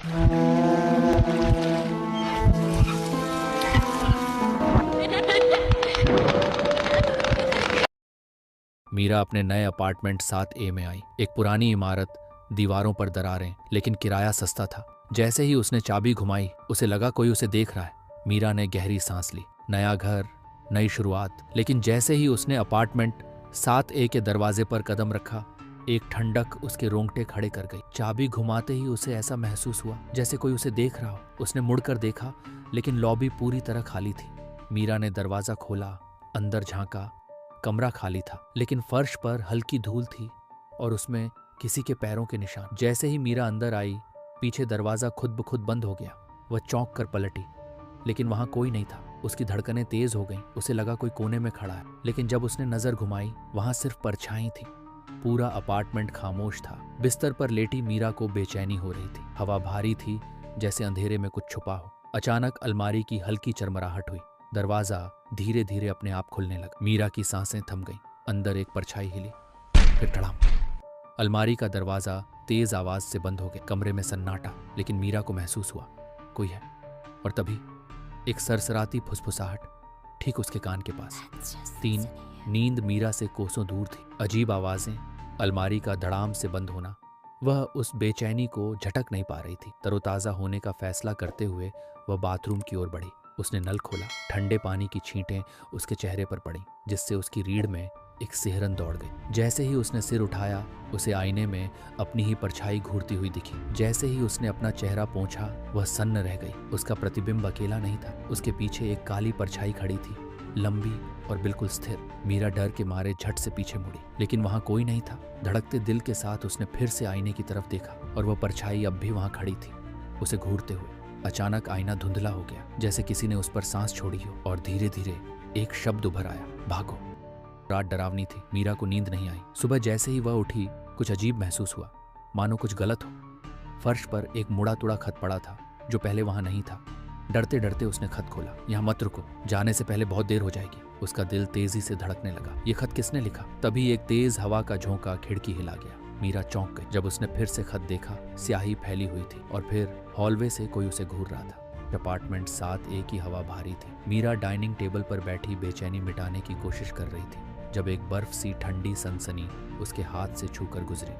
मीरा अपने नए apartment 7A में आई। एक पुरानी इमारत, दीवारों पर दरारें, लेकिन किराया सस्ता था। जैसे ही उसने चाबी घुमाई, उसे लगा कोई उसे देख रहा है। मीरा ने गहरी सांस ली। नया घर, नई शुरुआत। लेकिन जैसे ही उसने अपार्टमेंट 7A के दरवाजे पर कदम रखा, एक ठंडक उसके रोंगटे खड़े कर गई। चाबी घुमाते ही उसे ऐसा महसूस हुआ जैसे कोई उसे देख रहा हो। उसने मुड़कर देखा, लेकिन लॉबी पूरी तरह खाली थी। मीरा ने दरवाजा खोला, अंदर झांका। कमरा खाली था, लेकिन फर्श पर हल्की धूल थी और उसमें किसी के पैरों के निशान। जैसे ही मीरा अंदर आई, पीछे दरवाजा खुद ब खुद बंद हो गया। वह चौंक कर पलटी, लेकिन वहां कोई नहीं था। उसकी धड़कनें तेज हो गईं। उसे लगा कोई कोने में खड़ा है, लेकिन जब उसने नजर घुमाई, वहां सिर्फ परछाई थी। पूरा अपार्टमेंट खामोश था। बिस्तर पर लेटी मीरा को बेचैनी हो रही थी। हवा भारी थी, जैसे अंधेरे में कुछ छुपा हो। अचानक अलमारी की हल्की चरमराहट हुई। दरवाजा धीरे धीरे अपने आप खुलने लगा। मीरा की सांसें थम गईं। अंदर एक परछाई हिली, फिर धड़ाम। अलमारी का दरवाजा तेज आवाज से बंद हो गया। कमरे में सन्नाटा, लेकिन मीरा को महसूस हुआ कोई है। और तभी एक सरसराती फुसफुसाहट ठीक उसके कान के पास। 3 नींद मीरा से कोसों दूर थी। अजीब आवाजें, अलमारी का धड़ाम से बंद होना। वह उस बेचैनी को झटक नहीं पा रही थी। तरोताजा होने का फैसला करते हुए वह बाथरूम की ओर बढ़ी। उसने नल खोला। ठंडे पानी की छींटें उसके चेहरे पर पड़ी, जिससे उसकी रीढ़ में एक सिहरन दौड़ गई। जैसे ही उसने सिर उठाया, उसे आईने में अपनी ही परछाई घूरती हुई दिखी। जैसे ही उसने अपना चेहरा पोंछा, वह सन्न रह गई। उसका प्रतिबिंब अकेला नहीं था। उसके पीछे एक काली परछाई खड़ी थी, लंबी और बिल्कुल स्थिर। मीरा डर के मारे झट से पीछे मुड़ी, लेकिन वहां कोई नहीं था। धड़कते दिल के साथ उसने फिर से आईने की तरफ देखा, और वह परछाई अब भी वहां खड़ी थी, उसे घूरते हुए। अचानक आईना धुंधला हो गया, जैसे किसी ने उस पर सांस छोड़ी हो, और धीरे धीरे एक शब्द उभर आया, भागो। रात डरावनी थी। मीरा को नींद नहीं आई। सुबह जैसे ही वह उठी, कुछ अजीब महसूस हुआ, मानो कुछ गलत हो। फर्श पर एक मुड़ा तुड़ा खत पड़ा था, जो पहले वहां नहीं था। डरते डरते उसने खत खोला। यहाँ मत रुको, जाने से पहले बहुत देर हो जाएगी। उसका दिल तेजी से धड़कने लगा। ये खत किसने लिखा? तभी एक तेज हवा का झोंका खिड़की हिला गया। मीरा चौंक गई। जब उसने फिर से खत देखा, स्याही फैली हुई थी, और फिर हॉलवे से कोई उसे घूर रहा था। अपार्टमेंट 7A की हवा भारी थी। मीरा डाइनिंग टेबल पर बैठी बेचैनी मिटाने की कोशिश कर रही थी, जब एक बर्फ सी ठंडी सनसनी उसके हाथ से छूकर गुजरी।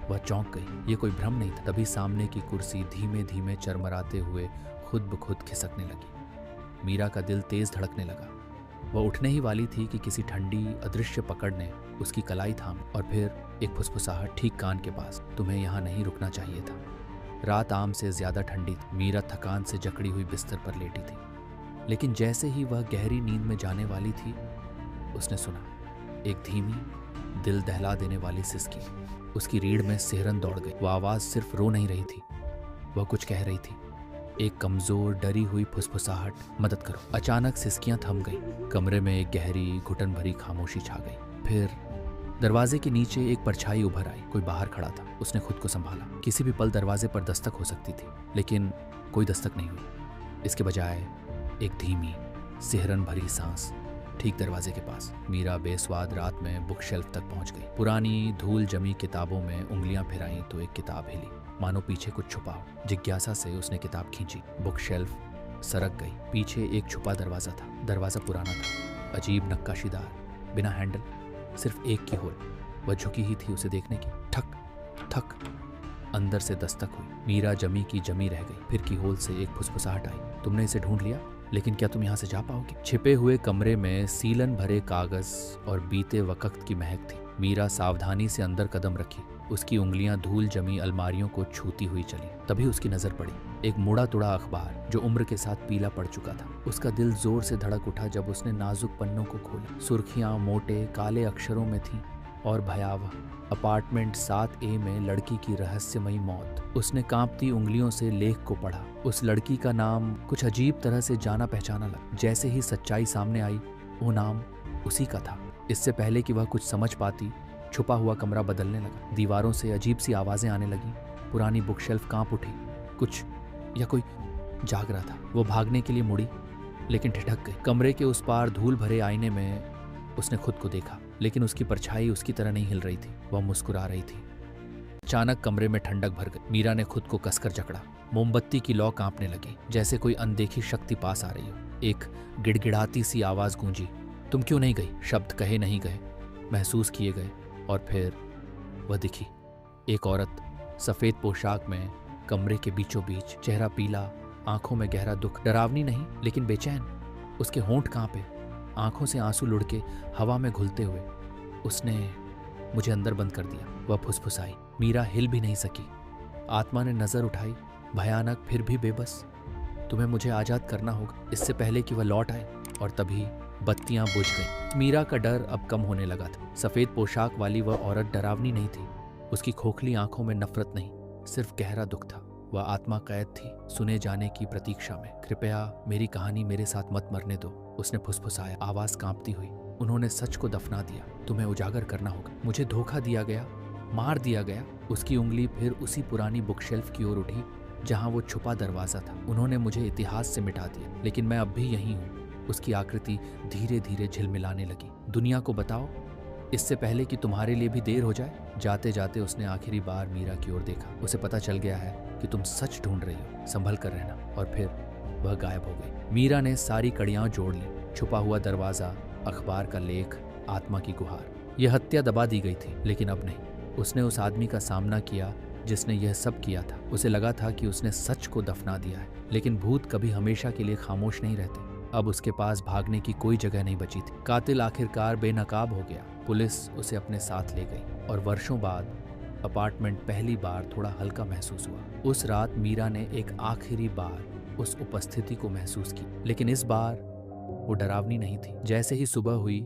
वह चौंक गई। ये कोई भ्रम नहीं था। तभी सामने की कुर्सी धीमे धीमे चरमराते हुए खुद ब खुद खिसकने लगी। मीरा का दिल तेज धड़कने लगा। वह उठने ही वाली थी कि किसी ठंडी अदृश्य पकड़ ने उसकी कलाई थाम, और फिर एक फुसफुसाहट ठीक कान के पास, तुम्हें यहाँ नहीं रुकना चाहिए था। रात आम से ज्यादा ठंडी थी। मीरा थकान से जकड़ी हुई बिस्तर पर लेटी थी, लेकिन जैसे ही वह गहरी नींद में जाने वाली थी, उसने सुना एक धीमी, दिल दहला देने वाली सिसकी। उसकी रीढ़ में सिहरन दौड़ गई। वह आवाज सिर्फ रो नहीं रही थी, वह कुछ कह रही थी। एक कमजोर, डरी हुई फुसफुसाहट, मदद करो। अचानक सिसकियां थम गई। कमरे में एक गहरी, घुटन भरी खामोशी छा गई। फिर दरवाजे के नीचे एक परछाई उभर आई। कोई बाहर खड़ा था। उसने खुद को संभाला। किसी भी पल दरवाजे पर दस्तक हो सकती थी, लेकिन कोई दस्तक नहीं हुई। इसके बजाय एक धीमी, सिहरन भरी सांस ठीक दरवाजे के पास। मीरा बेस्वाद रात में बुक शेल्फ तक पहुंच गई। पुरानी धूल जमी किताबों में उंगलियां फिराई तो एक किताब हिली, मानो पीछे कुछ छुपा हो। जिज्ञासा से उसने किताब खींची। बुक शेल्फ सरक गई। पीछे एक छुपा दरवाजा था। दरवाजा पुराना था, अजीब नक्काशीदार, बिना हैंडल, सिर्फ एक की होल। वह झुकी ही थी उसे देखने की। ठक ठक, अंदर से दस्तक हुई। मीरा जमी की जमी रह गई। फिर की होल से एक फुसफुसाहट आई, तुमने इसे ढूंढ लिया, लेकिन क्या तुम यहाँ से जा पाओगे? छिपे हुए कमरे में सीलन भरे कागज और बीते वक्त की महक थी। मीरा सावधानी से अंदर कदम रखी। उसकी उंगलियां धूल जमी अलमारियों को छूती हुई चली। तभी उसकी नजर पड़ी एक मुड़ा तुड़ा अखबार, जो उम्र के साथ पीला पड़ चुका था। उसका दिल जोर से धड़क उठा जब उसने नाजुक पन्नों को खोला। सुर्खियां मोटे काले अक्षरों में थीं और भयावह, अपार्टमेंट 7A में लड़की की रहस्यमयी मौत। उसने कांपती उंगलियों से लेख को पढ़ा। उस लड़की का नाम कुछ अजीब तरह से जाना पहचाना लगा। जैसे ही सच्चाई सामने आई, वो नाम उसी का था। इससे पहले कि वह कुछ समझ पाती, छुपा हुआ कमरा बदलने लगा। दीवारों से अजीब सी आवाजें आने लगीं। पुरानी बुकशेल्फ कांप उठी। कुछ या कोई जाग रहा था। वो भागने के लिए मुड़ी, लेकिन ठिठक गई। कमरे के उस पार धूल भरे आईने में उसने खुद को देखा, लेकिन उसकी परछाई उसकी तरह नहीं हिल रही थी। वह मुस्कुरा रही थी। अचानक कमरे में ठंडक भर गई। मीरा ने खुद को कसकर जकड़ा। मोमबत्ती की लौ कांपने लगी, जैसे कोई अनदेखी शक्ति पास आ रही हो। एक गिड़गिड़ाती सी आवाज गूंजी, तुम क्यों नहीं गई? शब्द कहे नहीं गए, महसूस किए गए, और फिर वह दिखी। एक औरत सफेद पोशाक में, कमरे के बीचों बीच, चेहरा पीला, आंखों में गहरा दुख, डरावनी नहीं लेकिन बेचैन। उसके होंठ कांपे, आंखों से आंसू लुढ़के हवा में घुलते हुए। उसने मुझे अंदर बंद कर दिया, वह फुसफुसाई। मीरा हिल भी नहीं सकी। आत्मा ने नजर उठाई, भयानक फिर भी बेबस। तुम्हें मुझे आजाद करना होगा इससे पहले कि वह लौट आए। और तभी बत्तियां बुझ गईं। मीरा का डर अब कम होने लगा था। सफेद पोशाक वाली वह औरत डरावनी नहीं थी। उसकी खोखली आंखों में नफरत नहीं, सिर्फ गहरा दुख था। वह आत्मा कैद थी, सुने जाने की प्रतीक्षा में। कृपया मेरी कहानी मेरे साथ मत मरने दो, उसने फुसफुसाया, आवाज कांपती हुई। उन्होंने सच को दफना दिया, तुम्हें उजागर करना होगा। मुझे धोखा दिया गया, मार दिया गया। उसकी उंगली फिर उसी पुरानी बुकशेल्फ की ओर उठी जहां वो छुपा दरवाजा था। उन्होंने मुझे इतिहास से मिटा दिया, लेकिन मैं अब भी यही हूँ। उसकी आकृति धीरे धीरे झिलमिलाने लगी। दुनिया को बताओ, इससे पहले कि तुम्हारे लिए भी देर हो जाए। जाते जाते उसने आखिरी बार मीरा की ओर देखा। उसे पता चल गया है कि तुम सच ढूंढ रही हो, संभल कर रहना। और फिर वह गायब हो गई। मीरा ने सारी कड़ियां जोड़ ली। छुपा हुआ दरवाजा, अखबार का लेख, आत्मा की गुहार। यह हत्या दबा दी गई थी, लेकिन अब नहीं। उसने उस आदमी का सामना किया जिसने यह सब किया था। उसे लगा था कि उसने सच को दफना दिया है, लेकिन भूत कभी हमेशा के लिए खामोश नहीं रहते। अब उसके पास भागने की कोई जगह नहीं बची थी। कातिल आखिरकार बेनकाब हो गया। पुलिस उसे अपने साथ ले गई और वर्षों बाद अपार्टमेंट पहली बार थोड़ा हल्का महसूस हुआ। उस रात मीरा ने एक आखिरी बार उस उपस्थिति को महसूस की, लेकिन इस बार वो डरावनी नहीं थी। जैसे ही सुबह हुई,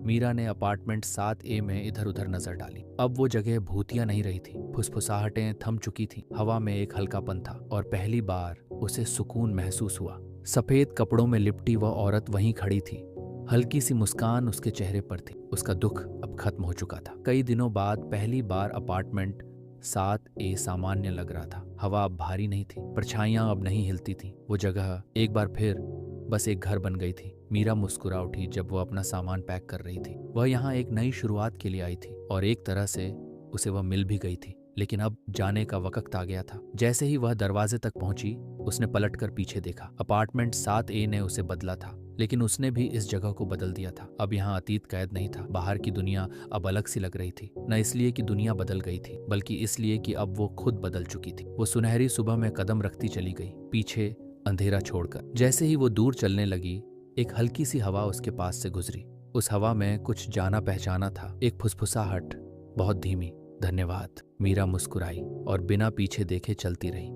मीरा ने अपार्टमेंट 7A में इधर उधर नजर डाली। अब वो जगह भूतिया नहीं रही थी। फुसफुसाहटें थम चुकी थीं। हवा में एक हल्कापन था और पहली बार उसे सुकून महसूस हुआ। सफेद कपड़ों में लिपटी वह औरत वहीं खड़ी थी। हल्की सी मुस्कान उसके चेहरे पर थी। उसका दुख अब खत्म हो चुका था। कई दिनों बाद पहली बार अपार्टमेंट 7A सामान्य लग रहा था। हवा अब भारी नहीं थी, परछाइयां अब नहीं हिलती थी। वो जगह एक बार फिर बस एक घर बन गई थी। मीरा मुस्कुरा उठी जब वो अपना सामान पैक कर रही थी। वह यहाँ एक नई शुरुआत के लिए आई थी और एक तरह से उसे वह मिल भी गई थी। लेकिन अब जाने का वक्त आ गया था। जैसे ही वह दरवाजे तक पहुंची, उसने पलटकर पीछे देखा। अपार्टमेंट 7A ने उसे बदला था, लेकिन उसने भी इस जगह को बदल दिया था। अब यहाँ अतीत कैद नहीं था। बाहर की दुनिया अब अलग सी लग रही थी, न इसलिए कि दुनिया बदल गई थी, बल्कि इसलिए कि अब वो खुद बदल चुकी थी। वो सुनहरी सुबह में कदम रखती चली गई, पीछे अंधेरा छोड़कर। जैसे ही वो दूर चलने लगी, एक हल्की सी हवा उसके पास से गुजरी। उस हवा में कुछ जाना पहचाना था, एक फुसफुसाहट, बहुत धीमी। धन्यवाद। मीरा मुस्कुराई और बिना पीछे देखे चलती रही।